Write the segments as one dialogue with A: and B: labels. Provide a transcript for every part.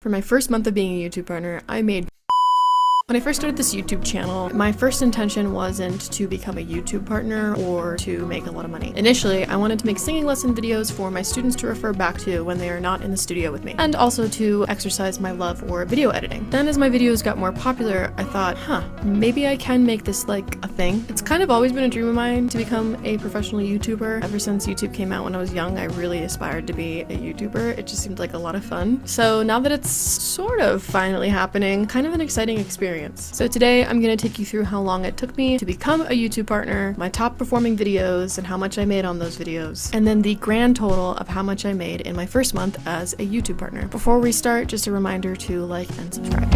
A: For my first month of being a YouTube partner, I made When I first started this YouTube channel, my first intention wasn't to become a YouTube partner or to make a lot of money. Initially, I wanted to make singing lesson videos for my students to refer back to when they are not in the studio with me, and also to exercise my love for video editing. Then as my videos got more popular, I thought, maybe I can make this like a thing. It's kind of always been a dream of mine to become a professional YouTuber. Ever since YouTube came out when I was young, I really aspired to be a YouTuber. It just seemed like a lot of fun. So now that it's sort of finally happening, kind of an exciting experience. So today I'm going to take you through how long it took me to become a YouTube partner, my top performing videos and how much I made on those videos, and then the grand total of how much I made in my first month as a YouTube partner. Before we start, just a reminder to like and subscribe.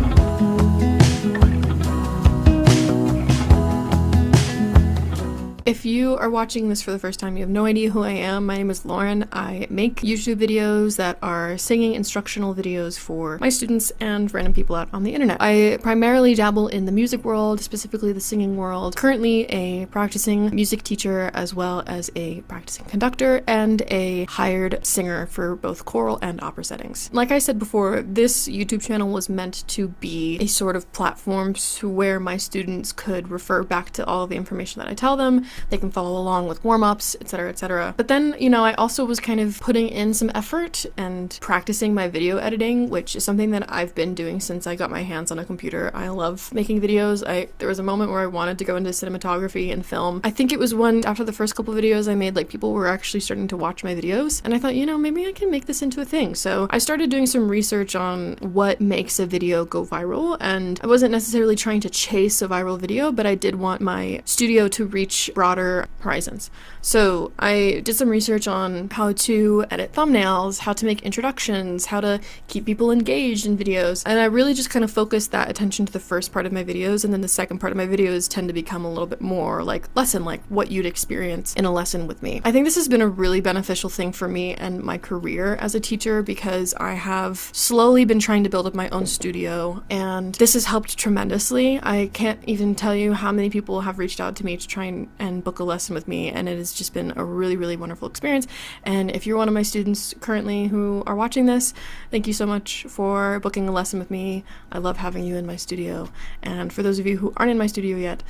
A: If you are watching this for the first time, you have no idea who I am. My name is Lauren. I make YouTube videos that are singing instructional videos for my students and random people out on the internet. I primarily dabble in the music world, specifically the singing world. Currently a practicing music teacher as well as a practicing conductor and a hired singer for both choral and opera settings. Like I said before, this YouTube channel was meant to be a sort of platform where my students could refer back to all of the information that I tell them. They can follow along with warm-ups, etc., etc. But then, I also was kind of putting in some effort and practicing my video editing, which is something that I've been doing since I got my hands on a computer. I love making videos. There was a moment where I wanted to go into cinematography and film. I think it was when, after the first couple videos I made, people were actually starting to watch my videos, and I thought, maybe I can make this into a thing. So I started doing some research on what makes a video go viral, and I wasn't necessarily trying to chase a viral video, but I did want my studio to reach broader horizons. So I did some research on how to edit thumbnails, how to make introductions, how to keep people engaged in videos, and I really just kind of focused that attention to the first part of my videos, and then the second part of my videos tend to become a little bit more like lesson, like what you'd experience in a lesson with me. I think this has been a really beneficial thing for me and my career as a teacher because I have slowly been trying to build up my own studio, and this has helped tremendously. I can't even tell you how many people have reached out to me to try and book a lesson with me, and it has just been a really, really wonderful experience. And if you're one of my students currently who are watching this, thank you so much for booking a lesson with me. I love having you in my studio. And for those of you who aren't in my studio yet,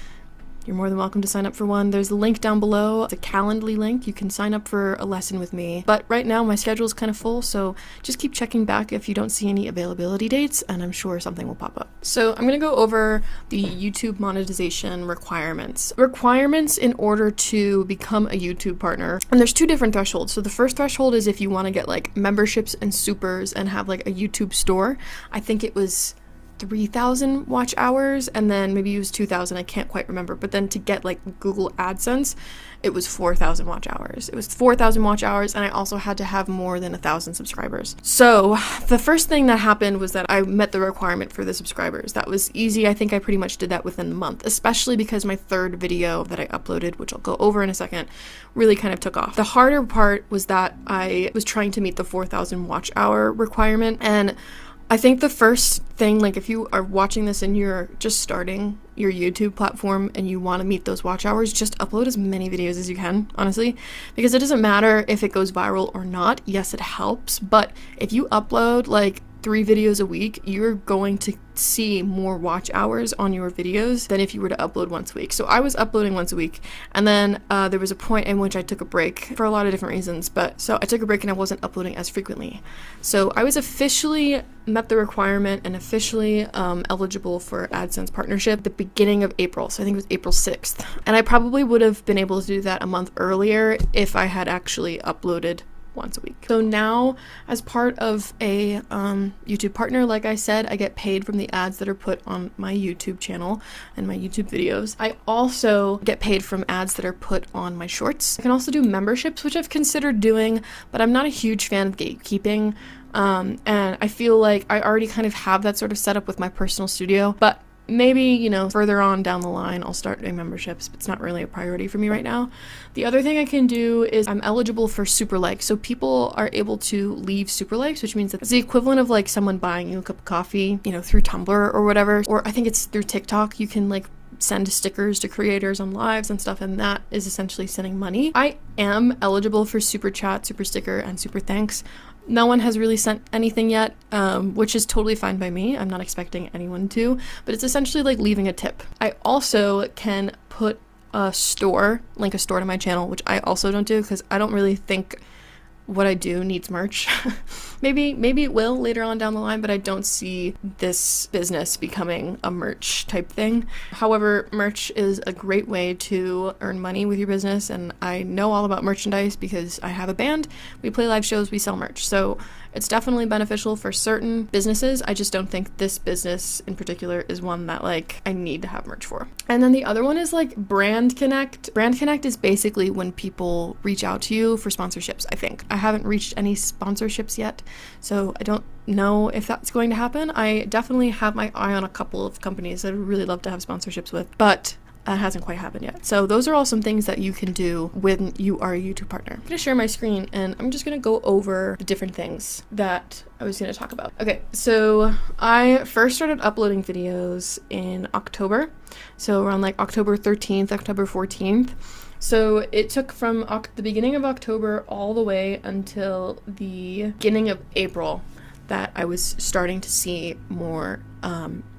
A: you're more than welcome to sign up for one. There's a link down below. It's a Calendly link. You can sign up for a lesson with me. But right now my schedule is kind of full, so just keep checking back if you don't see any availability dates, and I'm sure something will pop up. So I'm going to go over the YouTube monetization requirements. Requirements in order to become a YouTube partner. And there's two different thresholds. So the first threshold is if you want to get memberships and supers and have a YouTube store. I think it was 3,000 watch hours, and then maybe it was 2,000, I can't quite remember, but then to get Google AdSense, it was 4,000 watch hours. It was 4,000 watch hours, and I also had to have more than 1,000 subscribers. So the first thing that happened was that I met the requirement for the subscribers. That was easy. I think I pretty much did that within the month, especially because my third video that I uploaded, which I'll go over in a second, really kind of took off. The harder part was that I was trying to meet the 4,000 watch hour requirement, and I think the first thing, if you are watching this and you're just starting your YouTube platform and you want to meet those watch hours, just upload as many videos as you can, honestly, because it doesn't matter if it goes viral or not. Yes, it helps, but if you upload 3 videos a week, you're going to see more watch hours on your videos than if you were to upload once a week. So I was uploading once a week, and then there was a point in which I took a break for a lot of different reasons, so I took a break and I wasn't uploading as frequently. So I was officially met the requirement and officially eligible for AdSense partnership at the beginning of April. So I think it was April 6th. And I probably would have been able to do that a month earlier if I had actually uploaded once a week. So now, as part of a YouTube partner, like I said, I get paid from the ads that are put on my YouTube channel and my YouTube videos. I also get paid from ads that are put on my shorts. I can also do memberships, which I've considered doing, but I'm not a huge fan of gatekeeping. And I feel like I already kind of have that sort of setup with my personal studio, but maybe, further on down the line, I'll start doing memberships, but it's not really a priority for me right now. The other thing I can do is I'm eligible for super likes. So people are able to leave super likes, which means that it's the equivalent of someone buying you a cup of coffee, through Tumblr or whatever, or I think it's through TikTok. You can send stickers to creators on lives and stuff, and that is essentially sending money. I am eligible for super chat, super sticker, and super thanks. No one has really sent anything yet, which is totally fine by me. I'm not expecting anyone to, but it's essentially like leaving a tip. I also can put link a store to my channel, which I also don't do because I don't really think what I do needs merch. maybe it will later on down the line, but I don't see this business becoming a merch type thing. However, merch is a great way to earn money with your business, and I know all about merchandise because I have a band, we play live shows, we sell merch. So it's definitely beneficial for certain businesses. I just don't think this business in particular is one that like I need to have merch for. And then the other one is like Brand Connect. Brand Connect is basically when people reach out to you for sponsorships, I think. I haven't reached any sponsorships yet, so I don't know if that's going to happen. I definitely have my eye on a couple of companies that I would really love to have sponsorships with, but that hasn't quite happened yet. So those are all some things that you can do when you are a YouTube partner. I'm gonna share my screen and I'm just gonna go over the different things that I was gonna talk about. Okay, so I first started uploading videos in October. So around like October 13th, October 14th. So it took from the beginning of October all the way until the beginning of April that I was starting to see more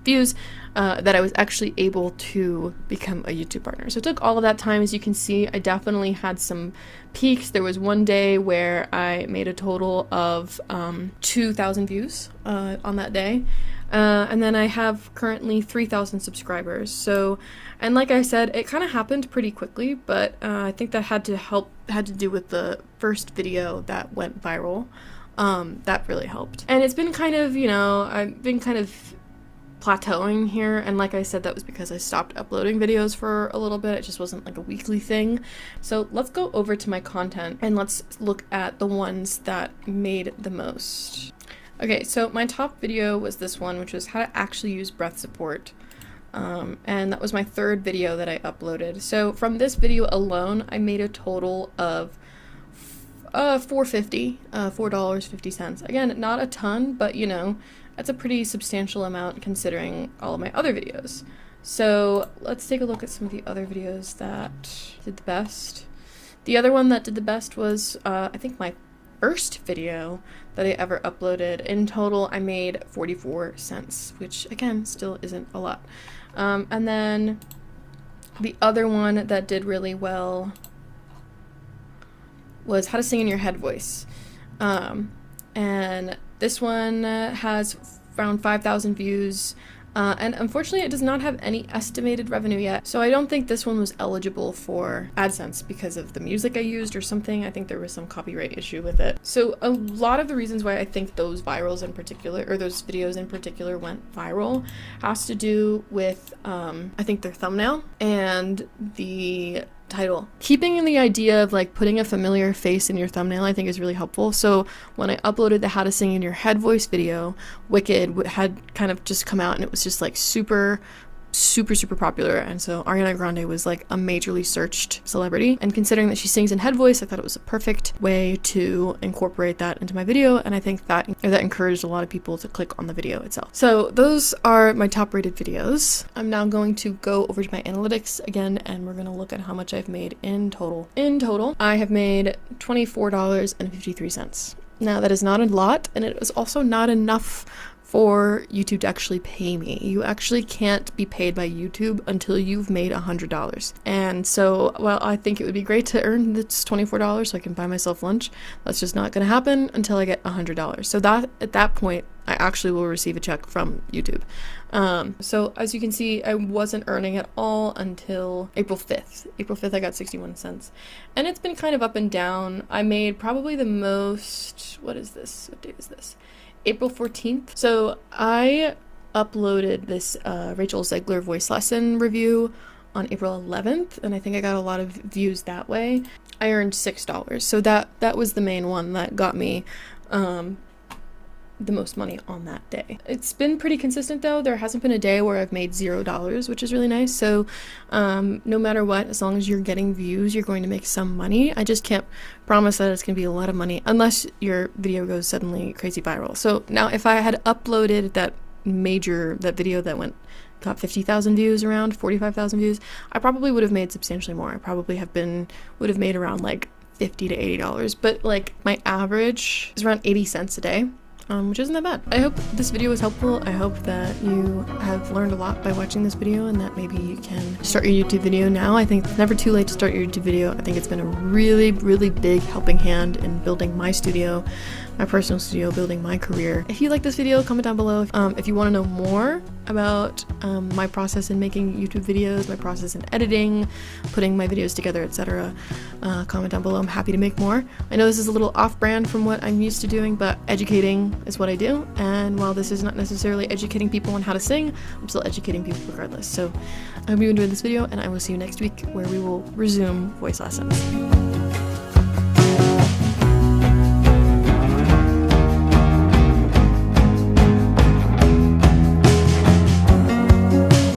A: views, that I was actually able to become a YouTube partner. So it took all of that time. As you can see, I definitely had some peaks. There was one day where I made a total of 2,000 views on that day. And then I have currently 3,000 subscribers. So, and like I said, it kind of happened pretty quickly, but I think that had to do with the first video that went viral. That really helped. And it's been kind of, I've been kind of plateauing here, and like I said, that was because I stopped uploading videos for a little bit. It just wasn't like a weekly thing. So let's go over to my content and let's look at the ones that made the most. Okay, so my top video was this one, which was how to actually use breath support. And that was my third video that I uploaded. So from this video alone, I made a total of $4.50. Again, not a ton, but that's a pretty substantial amount considering all of my other videos. So let's take a look at some of the other videos that did the best. The other one that did the best was, I think, my first video that I ever uploaded. In total, I made 44 cents, which again, still isn't a lot. And then the other one that did really well was how to sing in your head voice. And this one has around 5,000 views. And unfortunately, it does not have any estimated revenue yet. So I don't think this one was eligible for AdSense because of the music I used or something. I think there was some copyright issue with it. So a lot of the reasons why I think those virals in particular, or those videos in particular went viral, has to do with, I think, their thumbnail and the title. Keeping in the idea of like putting a familiar face in your thumbnail, I think is really helpful. So when I uploaded the how to sing in your head voice video, Wicked had kind of just come out and it was just like super popular, and so Ariana Grande was like a majorly searched celebrity, and considering that she sings in head voice, I thought it was a perfect way to incorporate that into my video, and I think that encouraged a lot of people to click on the video itself. So those are my top rated videos. I'm now going to go over to my analytics again, and we're going to look at how much I've made in total. In total, I have made $24.53. Now that is not a lot, and it is also not enough for YouTube to actually pay me. You actually can't be paid by YouTube until you've made $100. And so, well, I think it would be great to earn this $24 so I can buy myself lunch. That's just not going to happen until I get $100. So that at that point, I actually will receive a check from YouTube. So as you can see, I wasn't earning at all until April 5th. April 5th, I got 61 cents. And it's been kind of up and down. I made probably the most, what is this? What date is this? April 14th. So I uploaded this Rachel Zegler voice lesson review on April 11th, and I think I got a lot of views that way. I earned $6. So that was the main one that got me the most money on that day. It's been pretty consistent though. There hasn't been a day where I've made $0, which is really nice. So no matter what, as long as you're getting views, you're going to make some money. I just can't promise that it's going to be a lot of money unless your video goes suddenly crazy viral. So now if I had uploaded that video that got 50,000 views, around 45,000 views, I probably would have made substantially more. I probably would have made around like $50 to $80, but like my average is around 80 cents a day. Which isn't that bad. I hope this video was helpful. I hope that you have learned a lot by watching this video and that maybe you can start your YouTube video now. I think it's never too late to start your YouTube video. I think it's been a really, really big helping hand in building my studio, my personal studio, building my career. If you like this video, comment down below. If you want to know more about my process in making YouTube videos, my process in editing, putting my videos together, etc., comment down below. I'm happy to make more. I know this is a little off-brand from what I'm used to doing, but educating is what I do, and while this is not necessarily educating people on how to sing, I'm still educating people regardless. So I hope you enjoyed this video, and I will see you next week where we will resume voice lessons.